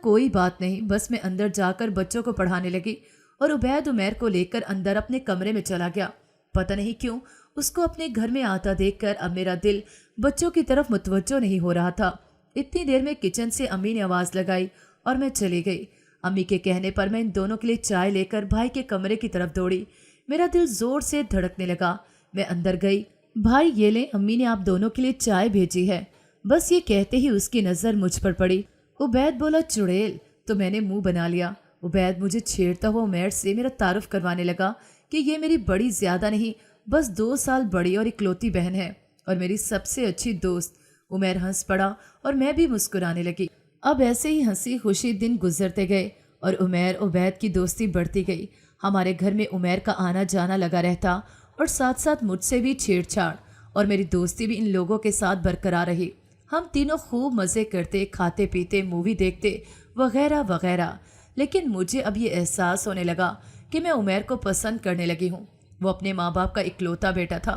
کوئی بات نہیں، بس میں اندر جا کر بچوں کو پڑھانے لگی اور عبید عمیر کو لے کر اندر اپنے کمرے میں چلا گیا۔ پتہ نہیں کیوں اس کو اپنے گھر میں آتا دیکھ کر اب میرا دل بچوں کی طرف متوجہ نہیں ہو رہا تھا۔ اتنی دیر میں کچن سے امی نے آواز لگائی اور میں چلی گئی۔ امی کے کہنے پر میں ان دونوں کے لیے چائے لے کر بھائی کے کمرے کی طرف دوڑی۔ میرا دل زور سے دھڑکنے لگا۔ میں اندر گئی۔ بھائی یہ لیں، امی نے آپ دونوں کے لیے چائے بھیجی ہے۔ بس یہ کہتے ہی اس کی نظر مجھ پر پڑی۔ عبید بولا چڑیل، تو میں نے منہ بنا لیا۔ عبید مجھے چھیڑتا ہوا عمیر سے میرا تعارف کروانے لگا کہ یہ میری بڑی زیادہ نہیں، بس 2 سال بڑی اور اکلوتی بہن ہے اور میری سب سے اچھی دوست۔ عمیر ہنس پڑا اور میں بھی مسکرانے لگی۔ اب ایسے ہی ہنسی خوشی دن گزرتے گئے اور عمیر عبید کی دوستی بڑھتی گئی۔ ہمارے گھر میں عمیر کا آنا جانا لگا رہتا اور ساتھ ساتھ مجھ سے بھی چھیڑ چھاڑ، اور میری دوستی بھی ان لوگوں کے ساتھ برقرار رہی۔ ہم تینوں خوب مزے کرتے، کھاتے پیتے، مووی دیکھتے وغیرہ وغیرہ۔ لیکن مجھے اب یہ احساس ہونے لگا کہ میں عمیر کو پسند کرنے لگی ہوں۔ وہ اپنے ماں باپ کا اکلوتا بیٹا تھا۔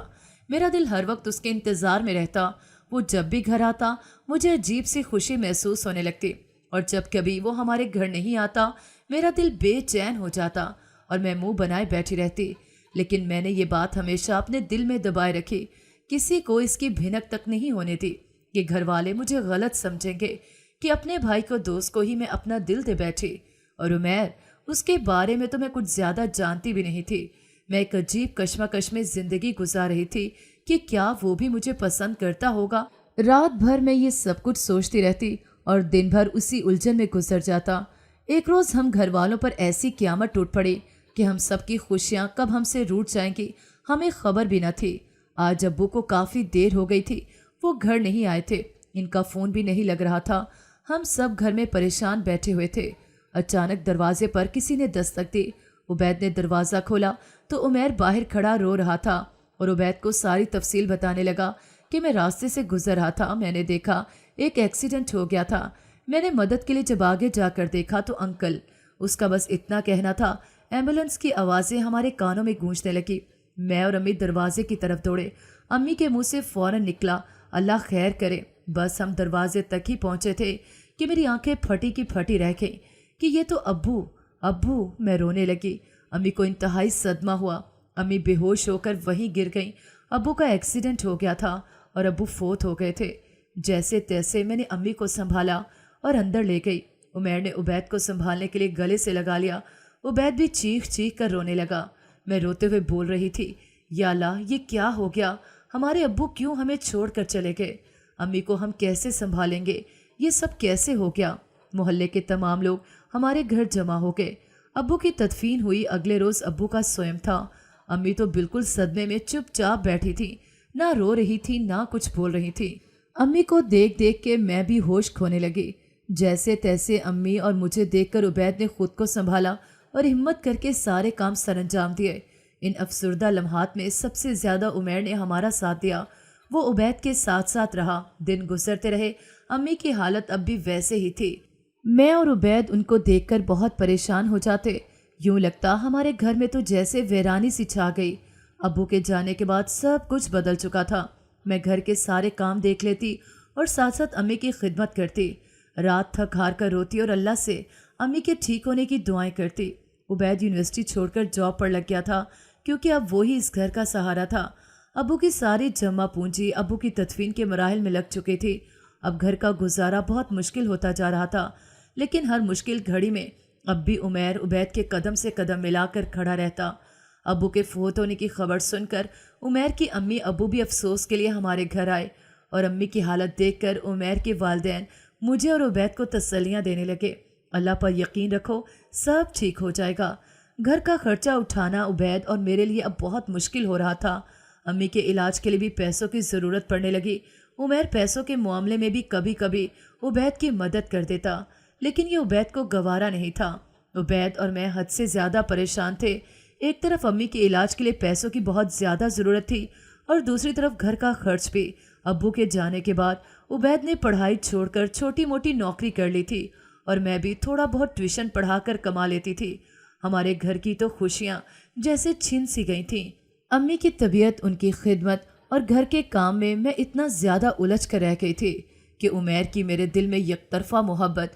میرا دل ہر وقت اس کے انتظار میں رہتا۔ وہ جب بھی گھر آتا مجھے عجیب سی خوشی محسوس ہونے لگتی، اور جب کبھی وہ ہمارے گھر نہیں آتا میرا دل بے چین ہو جاتا اور میں منہ بنائے بیٹھی رہتی۔ لیکن میں نے یہ بات ہمیشہ اپنے دل میں دبائے رکھی، کسی کو اس کی بھنک تک نہیں ہونے دی کہ گھر والے مجھے غلط سمجھیں گے کہ اپنے بھائی کو دوست کو ہی میں اپنا دل دے بیٹھی۔ اور عمیر، اس کے بارے میں تو میں کچھ زیادہ جانتی بھی نہیں تھی۔ میں ایک عجیب کشمکش میں زندگی گزار رہی تھی کہ کیا وہ بھی مجھے پسند کرتا ہوگا۔ رات بھر میں یہ سب کچھ سوچتی رہتی اور دن بھر اسی الجھن میں گزر جاتا۔ ایک روز ہم گھر والوں پر ایسی قیامت ٹوٹ پڑی کہ ہم سب کی خوشیاں کب ہم سے روٹ جائیں گی ہمیں خبر بھی نہ تھی۔ آج ابو کو کافی دیر ہو گئی تھی، وہ گھر نہیں آئے تھے، ان کا فون بھی نہیں لگ رہا تھا۔ ہم سب گھر میں پریشان بیٹھے ہوئے تھے۔ اچانک دروازے پر کسی نے دستک دی۔ عبید نے دروازہ کھولا تو عمیر باہر کھڑا رو رہا تھا اور عبید کو ساری تفصیل بتانے لگا کہ میں راستے سے گزر رہا تھا، میں نے دیکھا ایک ایکسیڈنٹ ہو گیا تھا۔ میں نے مدد کے لیے جب آگے جا کر دیکھا تو انکل، اس کا بس اتنا کہنا تھا۔ ایمبولینس کی آوازیں ہمارے کانوں میں گونجنے لگی۔ میں اور امی دروازے کی طرف دوڑے۔ امی کے منہ سے فوراً نکلا اللہ خیر کرے۔ بس ہم دروازے تک ہی پہنچے تھے کہ میری آنکھیں پھٹی کی پھٹی رہ گئیں کہ یہ تو ابو ابو میں رونے لگی۔ امی کو انتہائی صدمہ ہوا۔ امی بے ہوش ہو کر وہیں گر گئیں۔ ابو کا ایکسیڈنٹ ہو گیا تھا اور ابو فوت ہو گئے تھے۔ جیسے تیسے میں نے امی کو سنبھالا اور اندر لے گئی۔ عمیر نے عبید کو سنبھالنے کے لیے گلے سے لگا لیا۔ عبید بھی چیخ چیخ کر رونے لگا۔ میں روتے ہوئے بول رہی تھی، یا اللہ یہ کیا ہو گیا، ہمارے ابو کیوں ہمیں چھوڑ کر چلے گئے، امی کو ہم کیسے سنبھالیں گے، یہ سب کیسے ہو گیا۔ محلے کے تمام لوگ ہمارے گھر جمع ہو گئے۔ ابو کی تدفین ہوئی اگلے روز ابو کا سوئم تھا۔ امی تو بالکل صدمے میں چپ چاپ بیٹھی تھی، نہ رو رہی تھی نہ کچھ بول رہی تھی۔ امی کو دیکھ دیکھ کے میں بھی ہوش کھونے لگی۔ جیسے تیسے امی اور مجھے دیکھ کر عبید نے خود کو سنبھالا اور ہمت کر کے سارے کام سر انجام دیے۔ ان افسردہ لمحات میں سب سے زیادہ عمیر نے ہمارا ساتھ دیا۔ وہ عبید کے ساتھ ساتھ رہا۔ دن گزرتے رہے، امی کی حالت اب بھی ویسے ہی تھی۔ میں اور عبید ان کو دیکھ کر بہت پریشان ہو جاتے۔ یوں لگتا ہمارے گھر میں تو جیسے ویرانی سی چھا گئی۔ ابو کے جانے کے بعد سب کچھ بدل چکا تھا۔ میں گھر کے سارے کام دیکھ لیتی اور ساتھ ساتھ امی کی خدمت کرتی۔ رات تھک ہار کر روتی اور اللہ سے امی کے ٹھیک ہونے کی دعائیں کرتی۔ عبید یونیورسٹی چھوڑ کر جاب پر لگ گیا تھا کیونکہ اب وہی اس گھر کا سہارا تھا۔ ابو کی ساری جمع پونجی ابو کی تدفین کے مراحل میں لگ چکی تھی۔ اب گھر کا گزارا بہت مشکل ہوتا جا رہا تھا، لیکن ہر مشکل گھڑی میں اب بھی عمیر عبید کے قدم سے قدم ملا کر کھڑا رہتا۔ ابو کے فوت ہونے کی خبر سن کر عمیر کی امی ابو بھی افسوس کے لیے ہمارے گھر آئے، اور امی کی حالت دیکھ کر عمیر کے والدین مجھے اور عبید کو تسلیاں دینے لگے۔ اللہ پر یقین رکھو، سب ٹھیک ہو جائے گا۔ گھر کا خرچہ اٹھانا عبید اور میرے لیے اب بہت مشکل ہو رہا تھا۔ امی کے علاج کے لیے بھی پیسوں کی ضرورت پڑنے لگی۔ عمیر پیسوں کے معاملے میں بھی کبھی کبھی عبید کی مدد کر دیتا، لیکن یہ عبید کو گوارا نہیں تھا۔ عبید اور میں حد سے زیادہ پریشان تھے۔ ایک طرف امی کے علاج کے لیے پیسوں کی بہت زیادہ ضرورت تھی اور دوسری طرف گھر کا خرچ بھی۔ ابو کے جانے کے بعد عبید نے پڑھائی چھوڑ کر چھوٹی موٹی نوکری کر لی تھی اور میں بھی تھوڑا بہت ٹیوشن پڑھا کر کما لیتی تھی۔ ہمارے گھر کی تو خوشیاں جیسے چھن سی گئی تھیں۔ امی کی طبیعت، ان کی خدمت اور گھر کے کام میں اتنا زیادہ الجھ کر رہ گئی تھی کہ عمیر کی میرے دل میں یک طرفہ محبت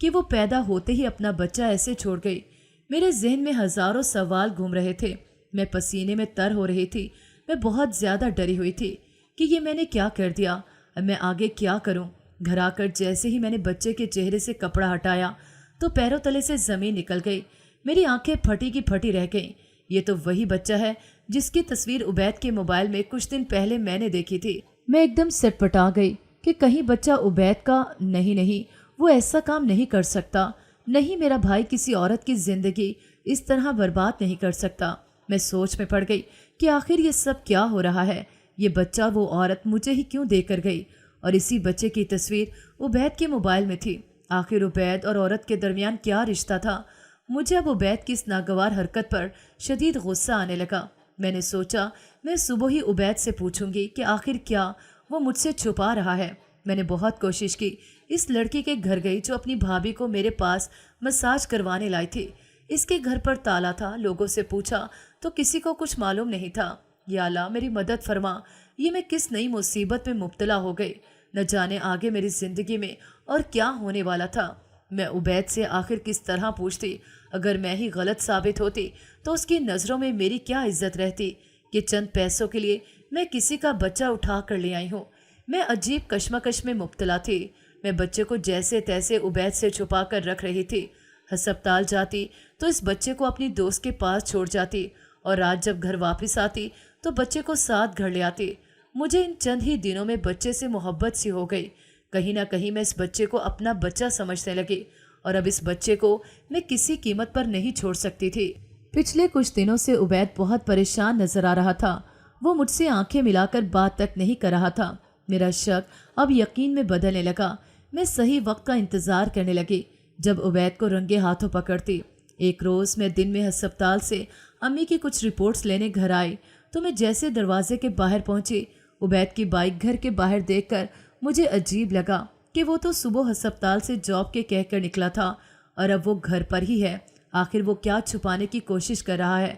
کہ وہ پیدا ہوتے ہی اپنا بچہ ایسے چھوڑ گئی؟ میرے ذہن میں ہزاروں سوال گھوم رہے تھے، میں پسینے میں تر ہو رہی تھی، میں بہت زیادہ ڈری ہوئی تھی کہ یہ میں نے کیا کر دیا، اب میں آگے کیا کروں۔ گھر آ کر جیسے ہی میں نے بچے کے چہرے سے کپڑا ہٹایا تو پیروں تلے سے زمین نکل گئی، میری آنکھیں پھٹی کی پھٹی رہ گئیں۔ یہ تو وہی بچہ ہے جس کی تصویر عبید کے موبائل میں کچھ دن پہلے میں نے دیکھی تھی۔ میں ایک دم سٹ پٹا گئی کہ کہیں بچہ عبید کا نہیں، وہ ایسا کام نہیں کر سکتا، نہیں، میرا بھائی کسی عورت کی زندگی اس طرح برباد نہیں کر سکتا۔ میں سوچ میں پڑ گئی کہ آخر یہ سب کیا ہو رہا ہے، یہ بچہ وہ عورت مجھے ہی کیوں دے کر گئی، اور اسی بچے کی تصویر عبید کے موبائل میں تھی۔ آخر عبید اور عورت کے درمیان کیا رشتہ تھا؟ مجھے اب عبید کی اس ناگوار حرکت پر شدید غصہ آنے لگا۔ میں نے سوچا میں صبح ہی عبید سے پوچھوں گی کہ آخر کیا وہ مجھ سے چھپا رہا ہے۔ میں نے بہت کوشش کی، اس لڑکی کے گھر گئی جو اپنی بھابھی کو میرے پاس مساج کروانے لائی تھی۔ اس کے گھر پر تالا تھا، لوگوں سے پوچھا تو کسی کو کچھ معلوم نہیں تھا۔ یا اللہ میری مدد فرما، یہ میں کس نئی مصیبت میں مبتلا ہو گئی، نہ جانے آگے میری زندگی میں اور کیا ہونے والا تھا۔ میں عبید سے آخر کس طرح پوچھتی؟ اگر میں ہی غلط ثابت ہوتی تو اس کی نظروں میں میری کیا عزت رہتی کہ چند پیسوں کے لیے میں کسی کا بچہ اٹھا کر لے آئی ہوں۔ میں عجیب کشمکش میں مبتلا تھی۔ میں بچے کو جیسے تیسے عبید سے چھپا کر رکھ رہی تھی۔ ہسپتال جاتی تو اس بچے کو اپنی دوست کے پاس چھوڑ جاتی، اور رات جب گھر واپس آتی تو بچے کو ساتھ گھر لے آتی۔ مجھے ان چند ہی دنوں میں بچے سے محبت سی ہو گئی، کہیں نہ کہیں میں اس بچے کو اپنا بچہ سمجھنے لگی، اور اب اس بچے کو میں کسی قیمت پر نہیں چھوڑ سکتی تھی۔ پچھلے کچھ دنوں سے عبید بہت پریشان نظر آ رہا تھا، وہ مجھ سے آنکھیں ملا کر بات تک نہیں کر رہا تھا۔ میرا شک اب یقین میں بدلنے لگا۔ میں صحیح وقت کا انتظار کرنے لگی جب عبید کو رنگے ہاتھوں پکڑتی۔ ایک روز میں دن میں ہسپتال سے امی کی کچھ رپورٹس لینے گھر آئی تو میں جیسے دروازے کے باہر پہنچی، عبید کی بائک گھر کے باہر دیکھ کر مجھے عجیب لگا کہ وہ تو صبح ہسپتال سے جاب کے کہہ کر نکلا تھا اور اب وہ گھر پر ہی ہے۔ آخر وہ کیا چھپانے کی کوشش کر رہا ہے؟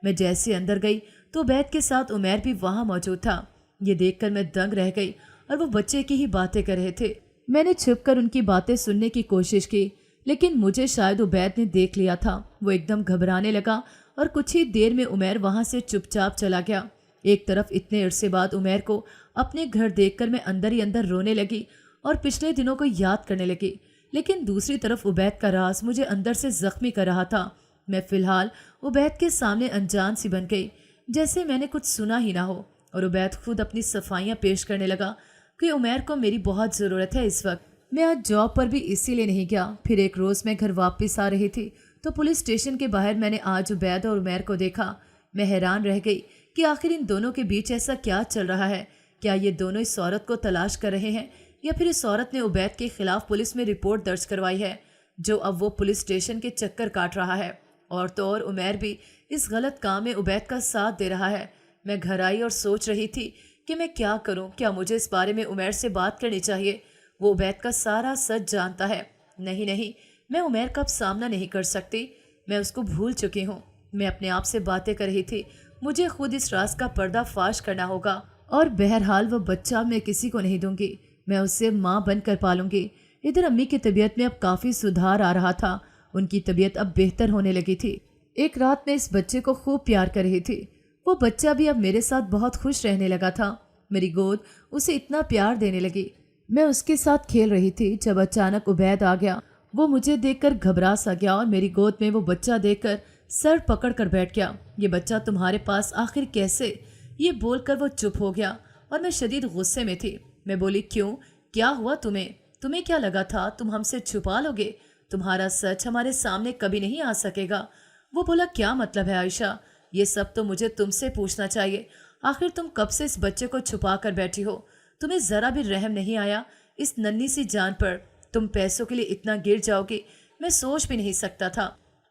میں جیسے اندر گئی تو عبید کے ساتھ عمیر بھی وہاں موجود تھا۔ یہ دیکھ کر میں دنگ رہ گئی، اور وہ بچے کی ہی باتیں کر رہے تھے۔ میں نے چھپ کر ان کی باتیں سننے کی کوشش کی، لیکن مجھے شاید عبید نے دیکھ لیا تھا۔ وہ ایک دم گھبرانے لگا اور کچھ ہی دیر میں عمیر وہاں سے چپ چاپ چلا گیا۔ ایک طرف اتنے عرصے بعد عمیر کو اپنے گھر دیکھ کر میں اندر ہی اندر رونے لگی اور پچھلے دنوں کو یاد کرنے لگی، لیکن دوسری طرف عبید کا راز مجھے اندر سے زخمی کر رہا تھا۔ میں فی الحال عبید کے سامنے انجان سی بن گئی، جیسے میں نے کچھ سنا ہی نہ ہو، اور عبید خود اپنی صفائیاں پیش کرنے لگا کہ عمیر کو میری بہت ضرورت ہے اس وقت۔ میں آج جاب پر بھی اسی لیے نہیں گیا۔ پھر ایک روز میں گھر واپس آ رہی تھی تو پولیس اسٹیشن کے باہر میں نے آج عبید اور عمیر کو دیکھا۔ میں حیران رہ گئی کہ آخر ان دونوں کے بیچ ایسا کیا چل رہا ہے؟ کیا یہ دونوں اس عورت کو تلاش کر رہے ہیں، یا پھر اس عورت نے عبید کے خلاف پولیس میں رپورٹ درج کروائی ہے جو اب وہ پولیس اسٹیشن کے چکر کاٹ رہا ہے؟ اور تو اور عمیر بھی اس غلط کام میں عبید کا ساتھ دے رہا ہے۔ میں گھر آئی اور سوچ رہی تھی کہ میں کیا کروں، کیا مجھے اس بارے میں عمیر سے بات کرنی چاہیے؟ وہ عبید کا سارا سچ جانتا ہے۔ نہیں، میں عمیر کا اب سامنا نہیں کر سکتی، میں اس کو بھول چکی ہوں۔ میں اپنے آپ سے باتیں کر رہی تھی، مجھے خود اس راز کا پردہ فاش کرنا ہوگا، اور بہرحال وہ بچہ میں کسی کو نہیں دوں گی، میں اسے ماں بن کر پالوں گی۔ ادھر امی کی طبیعت میں اب کافی سدھار آ رہا تھا، ان کی طبیعت اب بہتر ہونے لگی تھی۔ ایک رات میں اس بچے کو خوب پیار کر رہی تھی، وہ بچہ بھی اب میرے ساتھ بہت خوش رہنے لگا تھا، میری گود اسے اتنا پیار دینے لگی۔ میں اس کے ساتھ کھیل رہی تھی جب اچانک عبید آ گیا۔ وہ مجھے دیکھ کر گھبرا سا گیا اور میری گود میں وہ بچہ دیکھ کر سر پکڑ کر بیٹھ گیا۔ یہ بچہ تمہارے پاس آخر کیسے؟ یہ بول کر وہ چپ ہو گیا اور میں شدید غصے میں تھی۔ میں بولی، کیوں؟ کیا ہوا تمہیں کیا لگا تھا تم ہم سے چھپا لو گے؟ تمہارا سچ ہمارے سامنے کبھی نہیں آ سکے گا۔ وہ بولا، کیا مطلب ہے عائشہ؟ یہ سب تو مجھے تم سے پوچھنا چاہیے، آخر تم کب سے اس بچے کو چھپا کر بیٹھی ہو؟ تمہیں ذرا بھی رحم نہیں آیا اس ننھی سی جان پر؟ تم پیسوں کے لیے اتنا گر جاؤ گی میں سوچ بھی نہیں سکتا تھا۔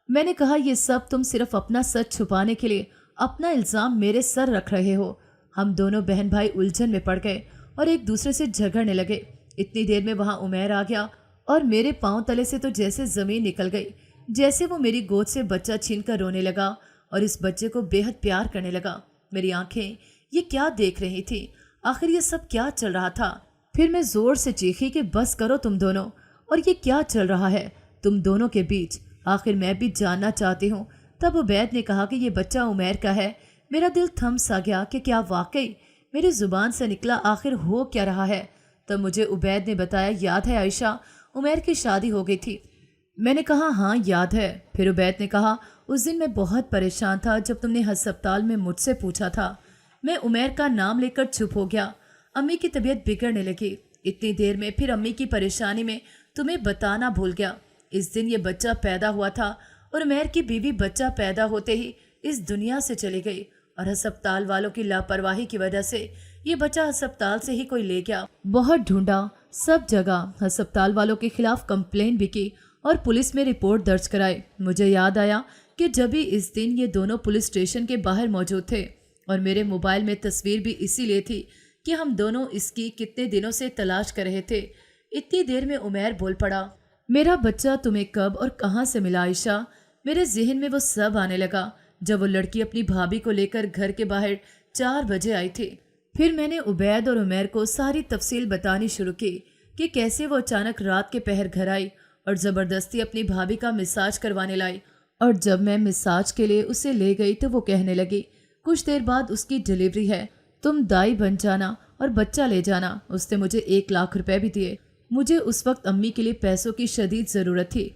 میں نے کہا، یہ سب تم صرف اپنا سچ چھپانے کے لیے اپنا الزام میرے سر رکھ رہے ہو۔ ہم دونوں بہن بھائی الجھن میں پڑ گئے اور ایک دوسرے سے جھگڑنے لگے۔ اتنی دیر میں وہاں عمیر آ گیا اور میرے پاؤں تلے سے تو جیسے زمین نکل گئی، جیسے وہ میری گود سے بچہ چھین کر رونے لگا اور اس بچے کو بے حد پیار کرنے لگا۔ میری آنکھیں یہ کیا دیکھ رہی تھی؟ آخر یہ سب کیا چل رہا تھا؟ پھر میں زور سے چیخی کہ بس کرو تم دونوں، اور یہ کیا چل رہا ہے تم دونوں کے بیچ؟ آخر میں بھی جاننا چاہتی ہوں۔ تب عبید نے کہا کہ یہ بچہ عمیر کا ہے۔ میرا دل تھم سا گیا کہ کیا واقعی؟ میری زبان سے نکلا آخر ہو کیا رہا ہے؟ تب مجھے عبید نے بتایا، یاد ہے عائشہ، عمیر کی شادی ہو گئی تھی۔ میں نے کہا ہاں یاد ہے۔ پھر عبید نے کہا، اس دن میں بہت پریشان تھا جب تم نے ہسپتال میں مجھ سے پوچھا تھا۔ میں عمیر کا نام لے کر چپ ہو گیا۔ امی کی طبیعت بگڑنے لگی۔ اتنی دیر میں پھر امی کی پریشانی میں تمہیں بتانا بھول گیا۔ اس دن یہ بچہ پیدا ہوا تھا اور عمیر کی بیوی بچہ پیدا ہوتے ہی اس دنیا سے چلی گئی، اور ہسپتال والوں کی لاپرواہی کی وجہ سے یہ بچہ ہسپتال سے ہی کوئی لے گیا۔ بہت ڈھونڈا، سب جگہ، ہسپتال والوں کے خلاف کمپلین بھی کی اور پولیس میں رپورٹ درج کرائی۔ مجھے یاد آیا کہ جبھی اس دن یہ دونوں پولیس اسٹیشن کے باہر موجود تھے، اور میرے موبائل میں تصویر بھی اسی لیے تھی کہ ہم دونوں اس کی کتنے دنوں سے تلاش کر رہے تھے۔ اتنی دیر میں عمیر بول پڑا، میرا بچہ تمہیں کب اور کہاں سے ملا عائشہ؟ میرے ذہن میں وہ سب آنے لگا جب وہ لڑکی اپنی بھابھی کو لے کر گھر کے باہر 4 بجے آئی تھی۔ پھر میں نے عبید اور عمیر کو ساری تفصیل بتانی شروع کی کہ کیسے وہ اچانک رات کے پہر گھر آئی اور زبردستی اپنی بھابھی کا مساج کروانے لائی، اور جب میں مساج کے لیے اسے لے گئی تو وہ کہنے لگی، کچھ دیر بعد اس کی ڈیلیوری ہے، تم دائی بن جانا اور بچہ لے جانا۔ اس نے مجھے 1 لاکھ روپے بھی دیے۔ مجھے اس وقت امی کے لیے پیسوں کی شدید ضرورت تھی۔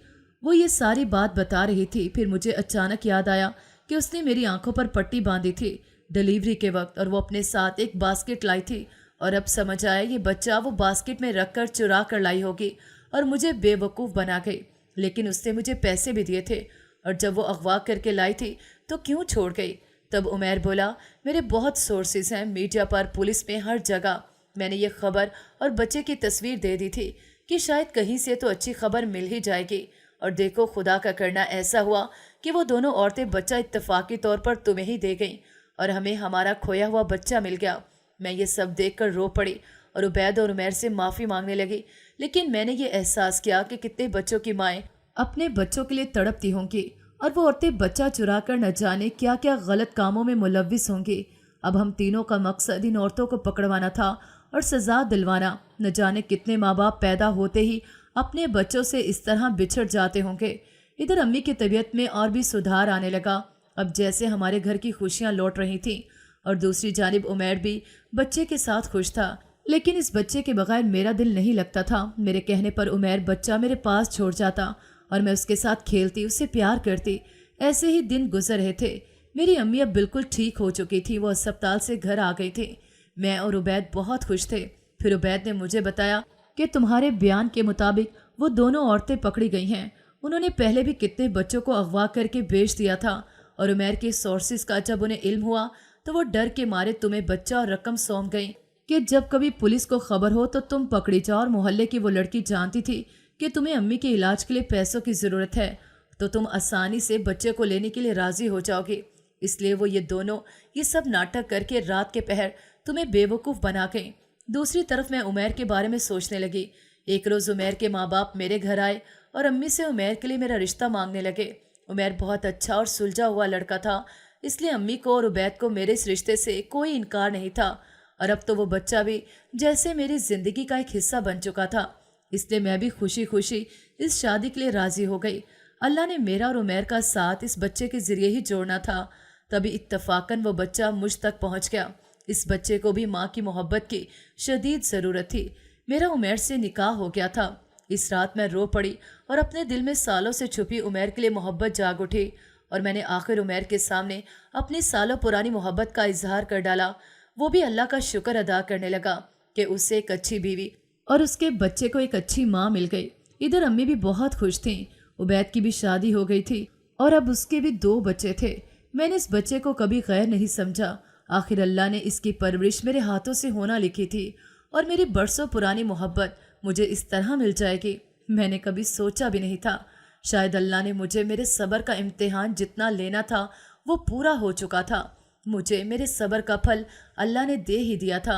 وہ یہ ساری بات بتا رہی تھی، پھر مجھے اچانک یاد آیا کہ اس نے میری آنکھوں پر پٹی باندھی تھی ڈیلیوری کے وقت، اور وہ اپنے ساتھ ایک باسکٹ لائی تھی، اور اب سمجھ آیا یہ بچہ وہ باسکٹ میں رکھ کر چرا کر لائی ہوگی اور مجھے بے وقوف بنا گئی۔ لیکن اس نے مجھے پیسے بھی دیے تھے، اور جب وہ اغوا کر کے لائی تھی تو کیوں چھوڑ گئی؟ تب عمیر بولا، میرے بہت سورسز ہیں، میڈیا پر، پولیس میں، ہر جگہ۔ میں نے یہ خبر اور بچے کی تصویر دے دی تھی کہ شاید کہیں سے تو اچھی خبر مل ہی جائے گی، اور دیکھو خدا کا کرنا ایسا ہوا کہ وہ دونوں عورتیں بچہ اتفاقی طور پر تمہیں ہی دے گئیں، اور ہمیں ہمارا کھویا ہوا بچہ مل گیا۔ میں یہ سب دیکھ کر رو پڑی اور عبید اور عمیر سے معافی مانگنے لگی، لیکن میں نے یہ احساس کیا کہ کتنے بچوں کی مائیں اپنے بچوں کے لیے تڑپتی ہوں گی، اور وہ عورتیں بچہ چرا کر نہ جانے کیا کیا غلط کاموں میں ملوث ہوں گی۔ اب ہم تینوں کا مقصد ان عورتوں کو پکڑوانا تھا اور سزا دلوانا۔ نہ جانے کتنے ماں باپ پیدا ہوتے ہی اپنے بچوں سے اس طرح بچھڑ جاتے ہوں گے۔ ادھر امی کی طبیعت میں اور بھی سدھار آنے لگا، اب جیسے ہمارے گھر کی خوشیاں لوٹ رہی تھیں، اور دوسری جانب عمیر بھی بچے کے ساتھ خوش تھا، لیکن اس بچے کے بغیر میرا دل نہیں لگتا تھا۔ میرے کہنے پر عمیر بچہ میرے پاس چھوڑ جاتا اور میں اس کے ساتھ کھیلتی، اسے پیار کرتی۔ ایسے ہی دن گزر رہے تھے۔ میری امی اب بالکل ٹھیک ہو چکی تھی، وہ ہسپتال سے گھر آ گئی تھی۔ میں اور عبید بہت خوش تھے۔ پھر عبید نے مجھے بتایا کہ تمہارے بیان کے مطابق وہ دونوں عورتیں پکڑی گئی ہیں۔ انہوں نے پہلے بھی کتنے بچوں کو اغوا کر کے بیچ دیا تھا، اور عمیر کے سورسز کا جب انہیں علم ہوا تو وہ ڈر کے مارے تمہیں بچہ اور رقم سونپ گئیں کہ جب کبھی پولیس کو خبر ہو تو تم پکڑی جاؤ، اور محلے کی وہ لڑکی جانتی تھی کہ تمہیں امی کے علاج کے لیے پیسوں کی ضرورت ہے تو تم آسانی سے بچے کو لینے کے لیے راضی ہو جاؤ گے۔ اس لیے وہ یہ دونوں یہ سب ناٹک کر کے رات کے پہر تمہیں بے وقوف بنا گئیں۔ دوسری طرف میں عمیر کے بارے میں سوچنے لگی۔ ایک روز عمیر کے ماں باپ میرے گھر آئے اور امی سے عمیر کے لیے میرا رشتہ مانگنے لگے۔ عمیر بہت اچھا اور سلجھا ہوا لڑکا تھا، اس لیے امی کو اور عبید کو میرے اس رشتے سے کوئی انکار نہیں تھا، اور اب تو وہ بچہ بھی جیسے میری زندگی کا ایک حصہ بن چکا تھا۔ اس لیے میں بھی خوشی خوشی اس شادی کے لیے راضی ہو گئی۔ اللہ نے میرا اور عمیر کا ساتھ اس بچے کے ذریعے ہی جوڑنا تھا، تبھی اتفاقاً وہ بچہ مجھ تک پہنچ گیا۔ اس بچے کو بھی ماں کی محبت کی شدید ضرورت تھی۔ میرا عمیر سے نکاح ہو گیا تھا۔ اس رات میں رو پڑی اور اپنے دل میں سالوں سے چھپی عمیر کے لیے محبت جاگ اٹھی، اور میں نے آخر عمیر کے سامنے اپنی سالوں پرانی محبت کا اظہار کر ڈالا۔ وہ بھی اللہ کا شکر ادا کرنے لگا کہ اسے ایک اچھی بیوی اور اس کے بچے کو ایک اچھی ماں مل گئی۔ ادھر امی بھی بہت خوش تھیں۔ عبید کی بھی شادی ہو گئی تھی اور اب اس کے بھی 2 بچے تھے۔ میں نے اس بچے کو کبھی غیر نہیں سمجھا۔ آخر اللہ نے اس کی پرورش میرے ہاتھوں سے ہونا لکھی تھی، اور میری برسوں پرانی محبت مجھے اس طرح مل جائے گی میں نے کبھی سوچا بھی نہیں تھا۔ شاید اللہ نے مجھے میرے صبر کا امتحان جتنا لینا تھا وہ پورا ہو چکا تھا۔ مجھے میرے صبر کا پھل اللہ نے دے ہی دیا تھا،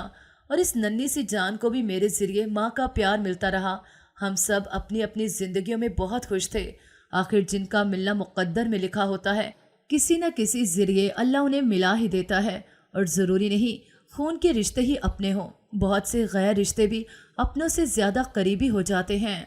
اور اس ننھی سی جان کو بھی میرے ذریعے ماں کا پیار ملتا رہا۔ ہم سب اپنی اپنی زندگیوں میں بہت خوش تھے۔ آخر جن کا ملنا مقدر میں لکھا ہوتا ہے، کسی نہ کسی ذریعے اللہ انہیں ملا ہی دیتا ہے، اور ضروری نہیں خون کے رشتے ہی اپنے ہوں، بہت سے غیر رشتے بھی اپنوں سے زیادہ قریبی ہو جاتے ہیں۔